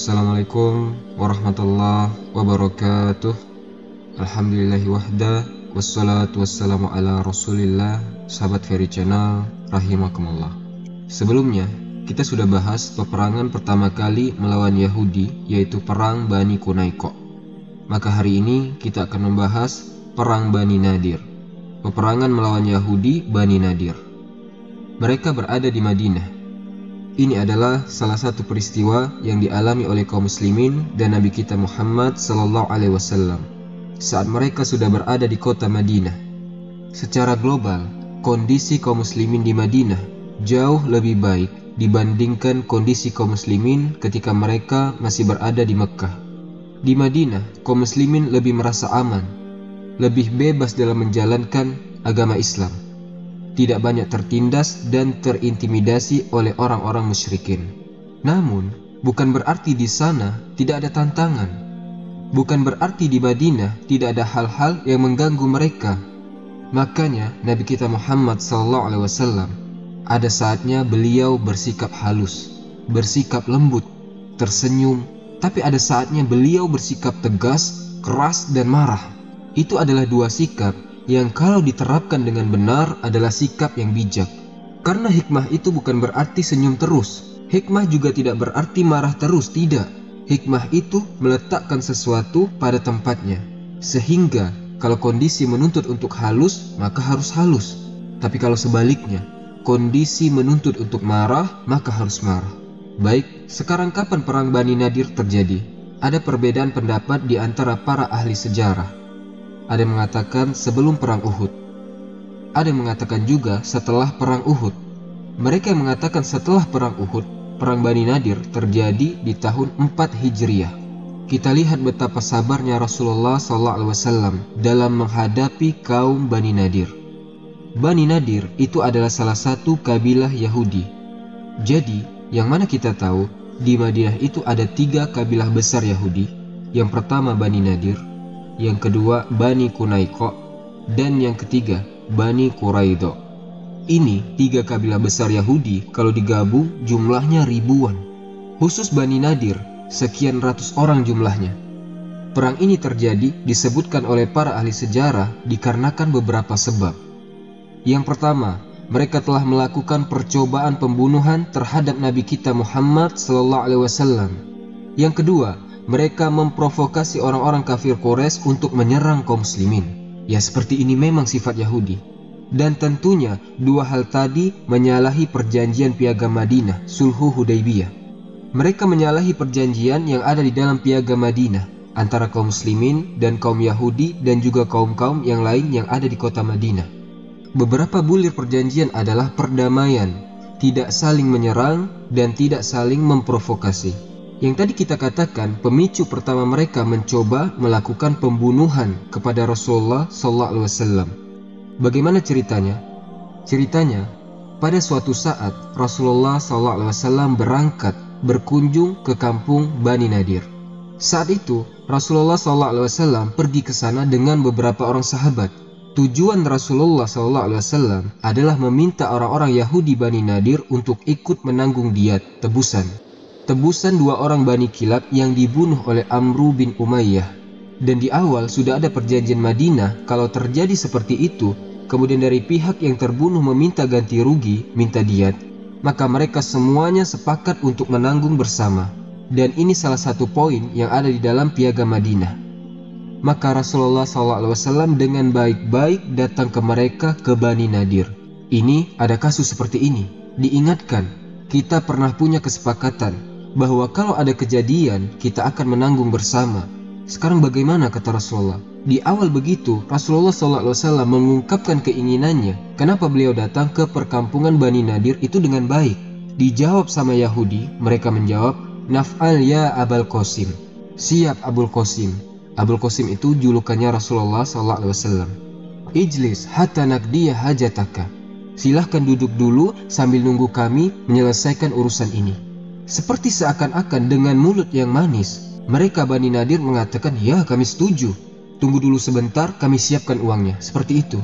Assalamualaikum warahmatullahi wabarakatuh. Alhamdulillahi wahda, wassalatu wassalamu ala rasulillah. Sahabat Ferry Channel, rahimakumullah. Sebelumnya, kita sudah bahas peperangan pertama kali melawan Yahudi, yaitu Perang Bani Qunaiqa. Maka hari ini kita akan membahas Perang Bani Nadir, peperangan melawan Yahudi Bani Nadir. Mereka berada di Madinah. Ini adalah salah satu peristiwa yang dialami oleh kaum muslimin dan Nabi kita Muhammad SAW saat mereka sudah berada di kota Madinah. Secara global, kondisi kaum muslimin di Madinah jauh lebih baik dibandingkan kondisi kaum muslimin ketika mereka masih berada di Mekkah. Di Madinah, kaum muslimin lebih merasa aman, lebih bebas dalam menjalankan agama Islam, tidak banyak tertindas dan terintimidasi oleh orang-orang musyrikin. Namun, bukan berarti di sana tidak ada tantangan. Bukan berarti di Madinah tidak ada hal-hal yang mengganggu mereka. Makanya Nabi kita Muhammad SAW ada saatnya beliau bersikap halus, bersikap lembut, tersenyum, tapi ada saatnya beliau bersikap tegas, keras dan marah. Itu adalah dua sikap yang kalau diterapkan dengan benar adalah sikap yang bijak. Karena hikmah itu bukan berarti senyum terus. Hikmah juga tidak berarti marah terus, tidak. Hikmah itu meletakkan sesuatu pada tempatnya. Sehingga kalau kondisi menuntut untuk halus, maka harus halus. Tapi kalau sebaliknya, kondisi menuntut untuk marah, maka harus marah. Baik, sekarang kapan perang Bani Nadir terjadi? Ada perbedaan pendapat di antara para ahli sejarah. Ada yang mengatakan sebelum perang Uhud. Ada yang mengatakan juga setelah perang Uhud. Mereka yang mengatakan setelah perang Uhud, perang Bani Nadir terjadi di tahun 4 Hijriah. Kita lihat betapa sabarnya Rasulullah SAW dalam menghadapi kaum Bani Nadir. Bani Nadir itu adalah salah satu kabilah Yahudi. Jadi, yang mana kita tahu di Madinah itu ada 3 kabilah besar Yahudi. Yang pertama Bani Nadir, yang kedua Bani Qunaiqa, dan yang ketiga Bani Quraidah. Ini 3 kabilah besar Yahudi, kalau digabung jumlahnya ribuan. Khusus Bani Nadir sekian ratus orang jumlahnya. Perang ini terjadi disebutkan oleh para ahli sejarah dikarenakan beberapa sebab. Yang pertama, mereka telah melakukan percobaan pembunuhan terhadap Nabi kita Muhammad SAW. Yang kedua, mereka memprovokasi orang-orang kafir Quraisy untuk menyerang kaum muslimin. Ya, seperti ini memang sifat Yahudi. Dan tentunya 2 hal tadi menyalahi perjanjian Piagam Madinah, Sulhu Hudaybiyah. Mereka menyalahi perjanjian yang ada di dalam Piagam Madinah antara kaum muslimin dan kaum Yahudi dan juga kaum-kaum yang lain yang ada di kota Madinah. Beberapa bulir perjanjian adalah perdamaian, tidak saling menyerang dan tidak saling memprovokasi. Yang tadi kita katakan, pemicu pertama mereka mencoba melakukan pembunuhan kepada Rasulullah SAW. Bagaimana ceritanya? Ceritanya, pada suatu saat Rasulullah SAW berangkat berkunjung ke kampung Bani Nadir. Saat itu Rasulullah SAW pergi ke sana dengan beberapa orang sahabat. Tujuan Rasulullah SAW adalah meminta orang-orang Yahudi Bani Nadir untuk ikut menanggung diat, tebusan 2 orang Bani Kilab yang dibunuh oleh Amru bin Umayyah. Dan di awal sudah ada perjanjian Madinah, kalau terjadi seperti itu, kemudian dari pihak yang terbunuh meminta ganti rugi, minta diat, maka mereka semuanya sepakat untuk menanggung bersama. Dan ini salah satu poin yang ada di dalam Piagam Madinah. Maka Rasulullah SAW dengan baik-baik datang ke mereka ke Bani Nadir. Ini ada kasus seperti ini. Diingatkan, kita pernah punya kesepakatan bahwa kalau ada kejadian kita akan menanggung bersama. Sekarang bagaimana, kata Rasulullah? Di awal begitu Rasulullah SAW mengungkapkan keinginannya. Kenapa beliau datang ke perkampungan Bani Nadir itu dengan baik? Dijawab sama Yahudi, mereka menjawab, "Naf'al ya Abul Qasim." Siap Abul Qasim. Abul Qasim itu julukannya Rasulullah SAW. "Ijlis hatta naqdiya hajataka." Silahkan duduk dulu sambil nunggu kami menyelesaikan urusan ini. Seperti seakan-akan dengan mulut yang manis, mereka Bani Nadir mengatakan, "Ya, kami setuju. Tunggu dulu sebentar, kami siapkan uangnya." Seperti itu.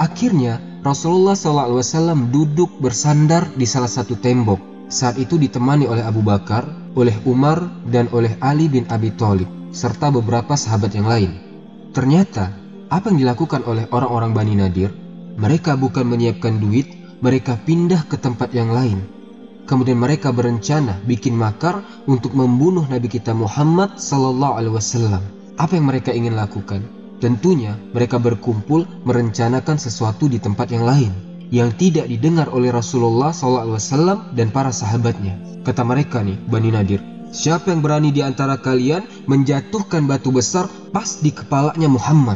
Akhirnya Rasulullah SAW duduk bersandar di salah satu tembok. Saat itu ditemani oleh Abu Bakar, oleh Umar dan oleh Ali bin Abi Thalib, serta beberapa sahabat yang lain. Ternyata, apa yang dilakukan oleh orang-orang Bani Nadir, mereka bukan menyiapkan duit, mereka pindah ke tempat yang lain. Kemudian mereka berencana bikin makar untuk membunuh Nabi kita Muhammad SAW. Apa yang mereka ingin lakukan? Tentunya mereka berkumpul merencanakan sesuatu di tempat yang lain yang tidak didengar oleh Rasulullah SAW dan para sahabatnya. Kata mereka nih, Bani Nadir, siapa yang berani di antara kalian menjatuhkan batu besar pas di kepalanya Muhammad?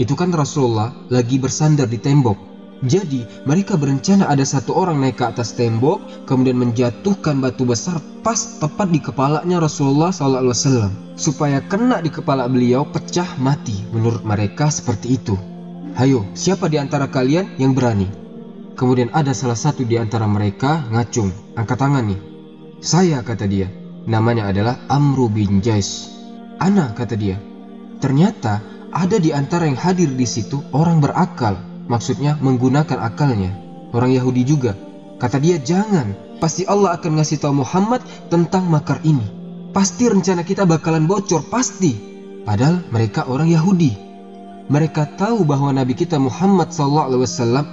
Itu kan Rasulullah lagi bersandar di tembok. Jadi mereka berencana ada satu orang naik ke atas tembok, kemudian menjatuhkan batu besar pas tepat di kepalanya Rasulullah SAW, supaya kena di kepala beliau, pecah, mati. Menurut mereka seperti itu. Hayo, siapa di antara kalian yang berani? Kemudian ada salah satu di antara mereka ngacung, angkat tangan nih. Saya, kata dia. Namanya adalah Amru bin Jais. Ana, kata dia. Ternyata ada di antara yang hadir di situ orang berakal, maksudnya menggunakan akalnya. Orang Yahudi juga. Kata dia, jangan, pasti Allah akan ngasih tahu Muhammad tentang makar ini. Pasti rencana kita bakalan bocor, pasti. Padahal mereka orang Yahudi. Mereka tahu bahwa Nabi kita Muhammad SAW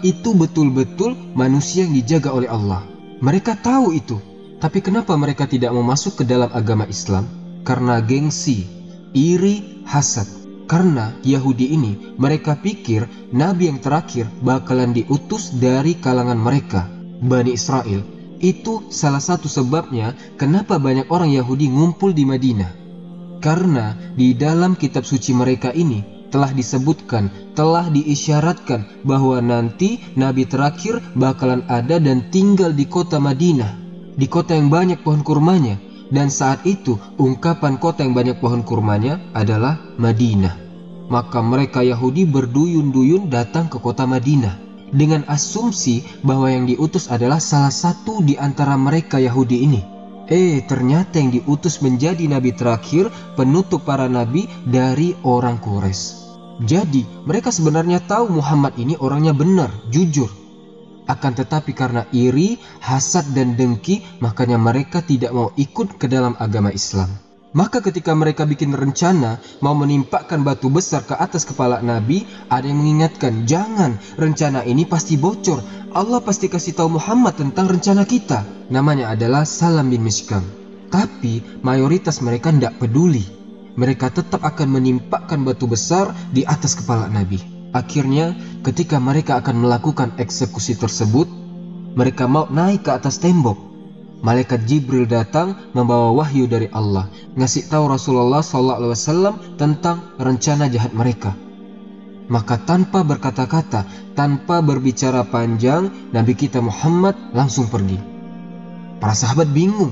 itu betul-betul manusia yang dijaga oleh Allah. Mereka tahu itu. Tapi kenapa mereka tidak mau masuk ke dalam agama Islam? Karena gengsi, iri, hasad. Karena Yahudi ini, mereka pikir Nabi yang terakhir bakalan diutus dari kalangan mereka, Bani Israel. Itu salah satu sebabnya kenapa banyak orang Yahudi ngumpul di Madinah. Karena di dalam kitab suci mereka ini telah disebutkan, telah diisyaratkan bahwa nanti Nabi terakhir bakalan ada dan tinggal di kota Madinah, di kota yang banyak pohon kurmanya. Dan saat itu ungkapan kota yang banyak pohon kurmanya adalah Madinah. Maka mereka Yahudi berduyun-duyun datang ke kota Madinah dengan asumsi bahwa yang diutus adalah salah satu di antara mereka Yahudi ini. Ternyata yang diutus menjadi Nabi terakhir, penutup para Nabi dari orang Quraisy. Jadi mereka sebenarnya tahu Muhammad ini orangnya benar, jujur. Akan tetapi karena iri, hasad dan dengki, makanya mereka tidak mau ikut ke dalam agama Islam. Maka ketika mereka bikin rencana mau menimpakan batu besar ke atas kepala Nabi, ada yang mengingatkan, jangan, rencana ini pasti bocor. Allah pasti kasih tahu Muhammad tentang rencana kita. Namanya adalah Salam bin Mishkam. Tapi mayoritas mereka tidak peduli. Mereka tetap akan menimpakan batu besar di atas kepala Nabi. Akhirnya ketika mereka akan melakukan eksekusi tersebut, mereka mau naik ke atas tembok. Malaikat Jibril datang membawa wahyu dari Allah, ngasih tahu Rasulullah SAW tentang rencana jahat mereka. Maka tanpa berkata-kata, tanpa berbicara panjang, Nabi kita Muhammad langsung pergi. Para sahabat bingung.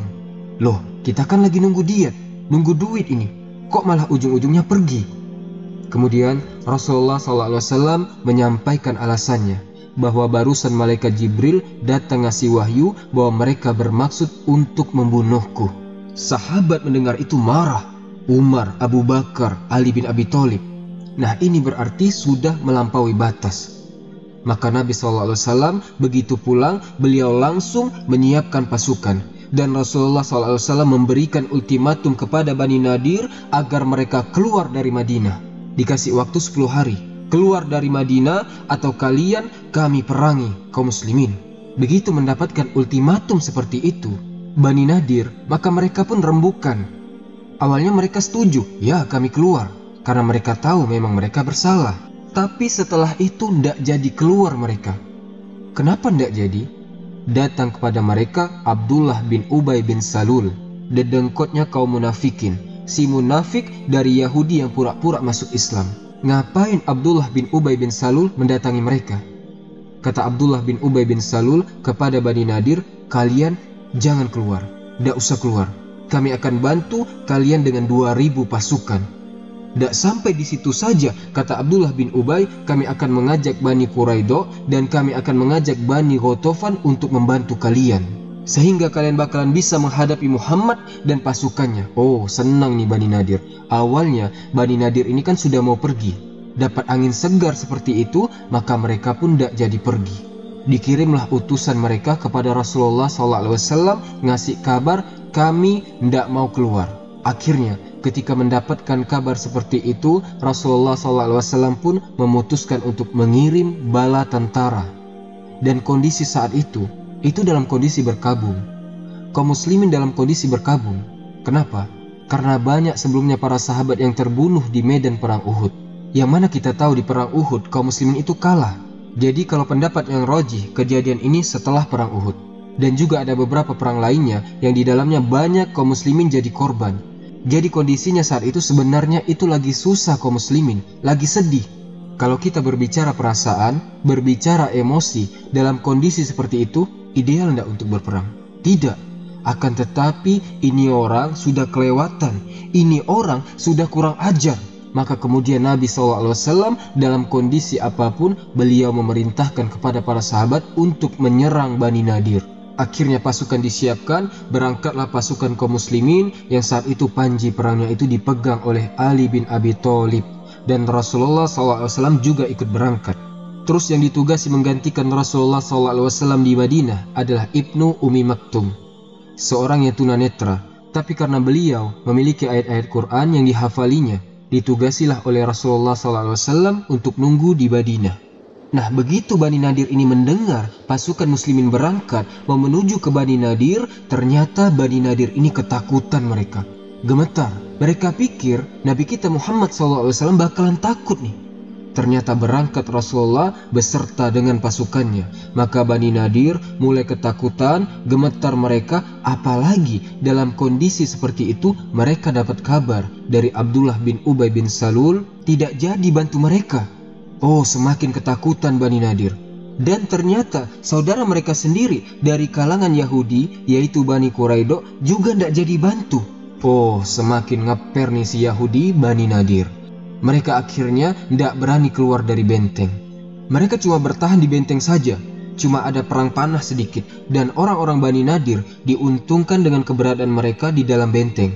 Loh, kita kan lagi nunggu diet, nunggu duit ini. Kok malah ujung-ujungnya pergi? Kemudian Rasulullah SAW menyampaikan alasannya, bahwa barusan malaikat Jibril datang ngasih wahyu bahwa mereka bermaksud untuk membunuhku. Sahabat mendengar itu marah. Umar, Abu Bakar, Ali bin Abi Thalib. Nah, ini berarti sudah melampaui batas. Maka Nabi SAW begitu pulang, beliau langsung menyiapkan pasukan. Dan Rasulullah SAW memberikan ultimatum kepada Bani Nadir agar mereka keluar dari Madinah. Dikasih waktu 10 hari. Keluar dari Madinah atau kalian kami perangi kaum muslimin. Begitu mendapatkan ultimatum seperti itu, Bani Nadir, maka mereka pun rembukan. Awalnya mereka setuju, ya kami keluar. Karena mereka tahu memang mereka bersalah. Tapi setelah itu tidak jadi keluar mereka. Kenapa tidak jadi? Datang kepada mereka Abdullah bin Ubay bin Salul, dedengkotnya kaum munafikin, si munafik dari Yahudi yang pura-pura masuk Islam. Ngapain Abdullah bin Ubay bin Salul mendatangi mereka? Kata Abdullah bin Ubay bin Salul kepada Bani Nadir, kalian jangan keluar, tidak usah keluar. Kami akan bantu kalian dengan 2000 pasukan. Tidak sampai di situ saja, kata Abdullah bin Ubay, kami akan mengajak Bani Quraidah dan kami akan mengajak Bani Ghatafan untuk membantu kalian. Sehingga kalian bakalan bisa menghadapi Muhammad dan pasukannya. Oh, senang nih Bani Nadir. Awalnya Bani Nadir ini kan sudah mau pergi. Dapat angin segar seperti itu, maka mereka pun tidak jadi pergi. Dikirimlah utusan mereka kepada Rasulullah SAW ngasih kabar kami tidak mau keluar. Akhirnya ketika mendapatkan kabar seperti itu, Rasulullah SAW pun memutuskan untuk mengirim bala tentara. Dan kondisi saat itu dalam kondisi berkabung. Kaum muslimin dalam kondisi berkabung. Kenapa? Karena banyak sebelumnya para sahabat yang terbunuh di medan perang Uhud. Yang mana kita tahu di perang Uhud kaum muslimin itu kalah. Jadi kalau pendapat yang rajih, kejadian ini setelah perang Uhud. Dan juga ada beberapa perang lainnya yang di dalamnya banyak kaum muslimin jadi korban. Jadi kondisinya saat itu sebenarnya itu lagi susah kaum muslimin, lagi sedih. Kalau kita berbicara perasaan, berbicara emosi dalam kondisi seperti itu, ideal tidak untuk berperang? Tidak. Akan tetapi ini orang sudah kelewatan, ini orang sudah kurang ajar. Maka kemudian Nabi SAW dalam kondisi apapun, beliau memerintahkan kepada para sahabat untuk menyerang Bani Nadir. Akhirnya pasukan disiapkan, berangkatlah pasukan kaum muslimin yang saat itu panji perangnya itu dipegang oleh Ali bin Abi Thalib. Dan Rasulullah SAW juga ikut berangkat. Terus yang ditugasi menggantikan Rasulullah SAW di Madinah adalah Ibnu Ummi Maktum, seorang yang tunanetra. Tapi karena beliau memiliki ayat-ayat Quran yang dihafalinya, ditugasilah oleh Rasulullah SAW untuk nunggu di Madinah. Nah, begitu Bani Nadir ini mendengar pasukan muslimin berangkat mau menuju ke Bani Nadir, ternyata Bani Nadir ini ketakutan mereka. Gemetar. Mereka pikir Nabi kita Muhammad SAW bakalan takut nih. Ternyata berangkat Rasulullah beserta dengan pasukannya. Maka Bani Nadir mulai ketakutan, gemetar mereka. Apalagi dalam kondisi seperti itu mereka dapat kabar dari Abdullah bin Ubay bin Salul tidak jadi bantu mereka. Oh, semakin ketakutan Bani Nadir. Dan ternyata saudara mereka sendiri dari kalangan Yahudi, yaitu Bani Quraido, juga tidak jadi bantu. Oh, semakin ngeper nih si Yahudi Bani Nadir. Mereka akhirnya tidak berani keluar dari benteng. Mereka cuma bertahan di benteng saja. Cuma ada perang panah sedikit. Dan orang-orang Bani Nadir diuntungkan dengan keberadaan mereka di dalam benteng.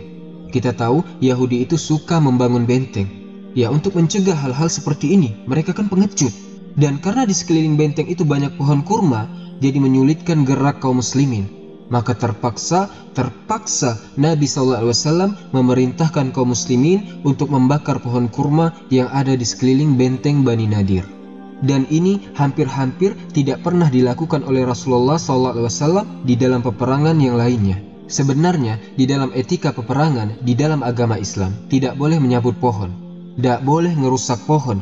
Kita tahu Yahudi itu suka membangun benteng. Ya, untuk mencegah hal-hal seperti ini. Mereka kan pengecut. Dan karena di sekeliling benteng itu banyak pohon kurma, jadi menyulitkan gerak kaum muslimin. Maka terpaksa Nabi SAW memerintahkan kaum muslimin untuk membakar pohon kurma yang ada di sekeliling benteng Bani Nadir. Dan ini hampir-hampir tidak pernah dilakukan oleh Rasulullah SAW di dalam peperangan yang lainnya. Sebenarnya di dalam etika peperangan di dalam agama Islam tidak boleh menyabut pohon, tidak boleh ngerusak pohon.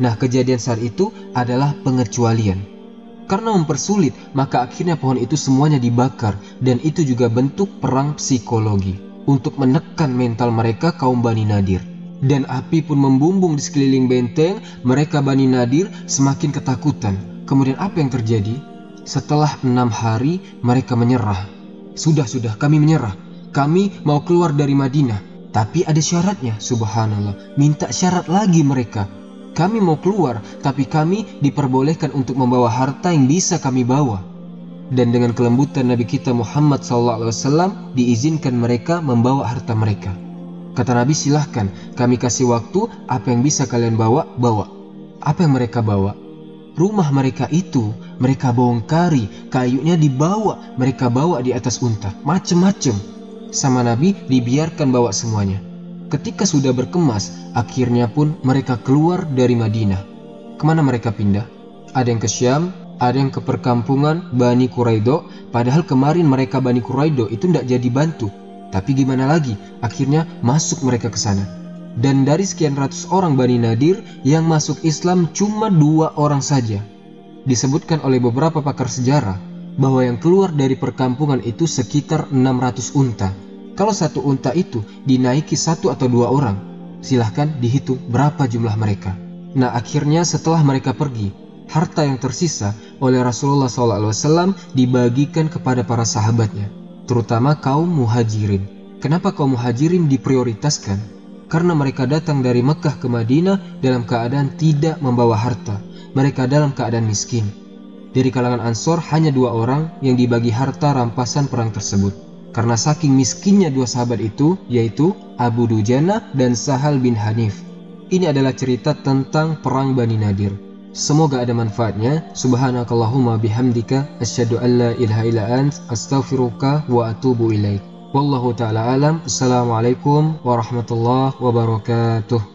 Nah, kejadian saat itu adalah pengecualian. Karena mempersulit, maka akhirnya pohon itu semuanya dibakar. Dan itu juga bentuk perang psikologi untuk menekan mental mereka kaum Bani Nadir. Dan api pun membumbung di sekeliling benteng. Mereka Bani Nadir semakin ketakutan. Kemudian apa yang terjadi? Setelah 6 hari mereka menyerah. Sudah, kami menyerah. Kami mau keluar dari Madinah. Tapi ada syaratnya, subhanallah. Minta syarat lagi mereka. Kami mau keluar, tapi kami diperbolehkan untuk membawa harta yang bisa kami bawa. Dan dengan kelembutan Nabi kita Muhammad SAW, diizinkan mereka membawa harta mereka. Kata Nabi, silahkan, kami kasih waktu, apa yang bisa kalian bawa, bawa. Apa yang mereka bawa? Rumah mereka itu, mereka bongkari, kayunya dibawa, mereka bawa di atas unta, macem-macem. Sama Nabi dibiarkan bawa semuanya. Ketika sudah berkemas, akhirnya pun mereka keluar dari Madinah. Kemana mereka pindah? Ada yang ke Syam, ada yang ke perkampungan Bani Quraido. Padahal kemarin mereka Bani Quraido itu tidak jadi bantu. Tapi gimana lagi? Akhirnya masuk mereka ke sana. Dan dari sekian ratus orang Bani Nadir, yang masuk Islam cuma 2 orang saja. Disebutkan oleh beberapa pakar sejarah bahwa yang keluar dari perkampungan itu sekitar 600 unta. Kalau satu unta itu dinaiki 1 atau 2 orang, silahkan dihitung berapa jumlah mereka. Nah, akhirnya setelah mereka pergi, harta yang tersisa oleh Rasulullah SAW dibagikan kepada para sahabatnya, terutama kaum muhajirin. Kenapa kaum muhajirin diprioritaskan? Karena mereka datang dari Mekah ke Madinah dalam keadaan tidak membawa harta. Mereka dalam keadaan miskin. Dari kalangan Ansor hanya 2 orang yang dibagi harta rampasan perang tersebut. Karena saking miskinnya 2 sahabat itu, yaitu Abu Dujana dan Sahal bin Hanif. Ini adalah cerita tentang perang Bani Nadir. Semoga ada manfaatnya. Subhanakallahumma bihamdika asyhadu an la ilaha illa ant astaghfiruka wa atubu ilaik. Wallahu ta'ala alam. Assalamualaikum warahmatullahi wabarakatuh.